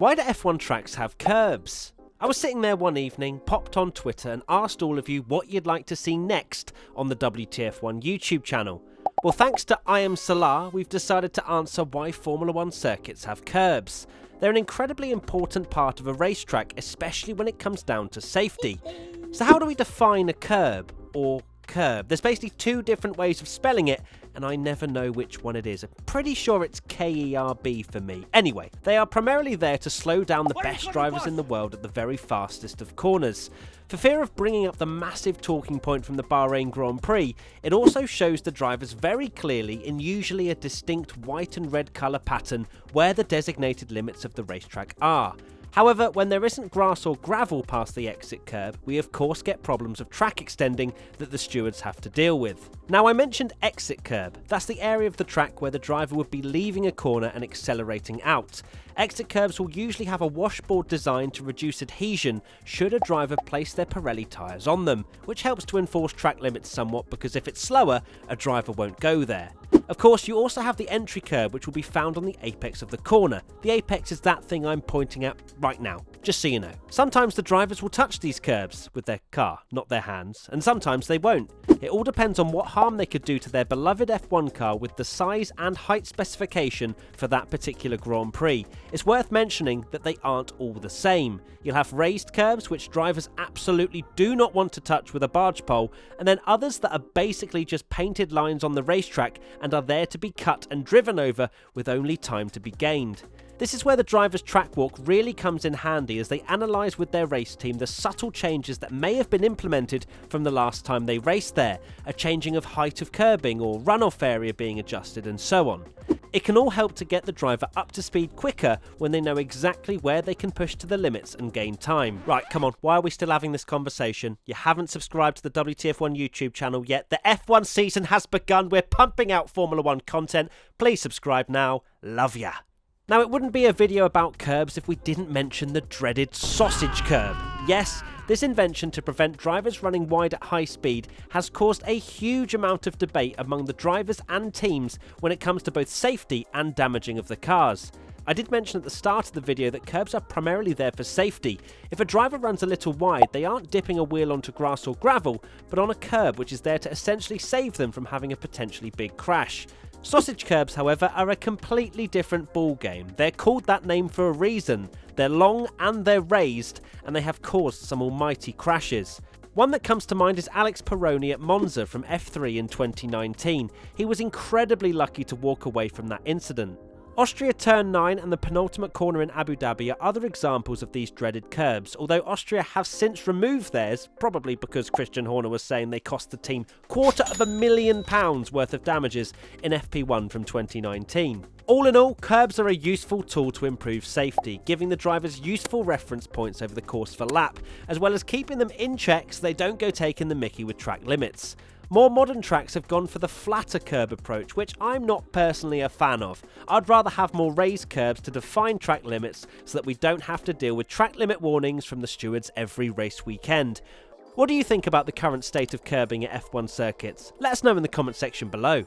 Why do F1 tracks have curbs? I was sitting there one evening, popped on Twitter and asked all of you what you'd like to see next on the WTF1 YouTube channel. Well, thanks to I Am Salah, we've decided to answer why Formula 1 circuits have curbs. They're an incredibly important part of a racetrack, especially when it comes down to safety. So how do we define a curb or curb? There's basically two different ways of spelling it, and I never know which one it is. I'm pretty sure it's K-E-R-B for me. Anyway, they are primarily there to slow down the best drivers in the world at the very fastest of corners. For fear of bringing up the massive talking point from the Bahrain Grand Prix, it also shows the drivers very clearly in usually a distinct white and red colour pattern where the designated limits of the racetrack are. However, when there isn't grass or gravel past the exit curb, we of course get problems of track extending that the stewards have to deal with. Now, I mentioned exit curb. That's the area of the track where the driver would be leaving a corner and accelerating out. Exit curbs will usually have a washboard designed to reduce adhesion should a driver place their Pirelli tyres on them, which helps to enforce track limits somewhat because if it's slower, a driver won't go there. Of course, you also have the entry curb, which will be found on the apex of the corner. The apex is that thing I'm pointing at right now, just so you know. Sometimes the drivers will touch these curbs with their car, not their hands, and sometimes they won't. It all depends on what harm they could do to their beloved F1 car with the size and height specification for that particular Grand Prix. It's worth mentioning that they aren't all the same. You'll have raised curbs, which drivers absolutely do not want to touch with a barge pole, and then others that are basically just painted lines on the racetrack and are there to be cut and driven over with only time to be gained. This is where the driver's track walk really comes in handy as they analyse with their race team the subtle changes that may have been implemented from the last time they raced there, a changing of height of curbing or runoff area being adjusted and so on. It can all help to get the driver up to speed quicker when they know exactly where they can push to the limits and gain time. Right, come on, why are we still having this conversation? You haven't subscribed to the WTF1 YouTube channel yet. The F1 season has begun. We're pumping out Formula 1 content. Please subscribe now. Love ya. Now, it wouldn't be a video about curbs if we didn't mention the dreaded sausage curb. Yes, this invention to prevent drivers running wide at high speed has caused a huge amount of debate among the drivers and teams when it comes to both safety and damaging of the cars. I did mention at the start of the video that curbs are primarily there for safety. If a driver runs a little wide, they aren't dipping a wheel onto grass or gravel, but on a curb which is there to essentially save them from having a potentially big crash. Sausage curbs, however, are a completely different ballgame. They're called that name for a reason. They're long and they're raised, and they have caused some almighty crashes. One that comes to mind is Alex Peroni at Monza from F3 in 2019. He was incredibly lucky to walk away from that incident. Austria Turn 9 and the penultimate corner in Abu Dhabi are other examples of these dreaded curbs, although Austria have since removed theirs, probably because Christian Horner was saying they cost the team £250,000 worth of damages in FP1 from 2019. All in all, curbs are a useful tool to improve safety, giving the drivers useful reference points over the course of a lap, as well as keeping them in check so they don't go taking the mickey with track limits. More modern tracks have gone for the flatter curb approach, which I'm not personally a fan of. I'd rather have more raised curbs to define track limits so that we don't have to deal with track limit warnings from the stewards every race weekend. What do you think about the current state of curbing at F1 circuits? Let us know in the comment section below.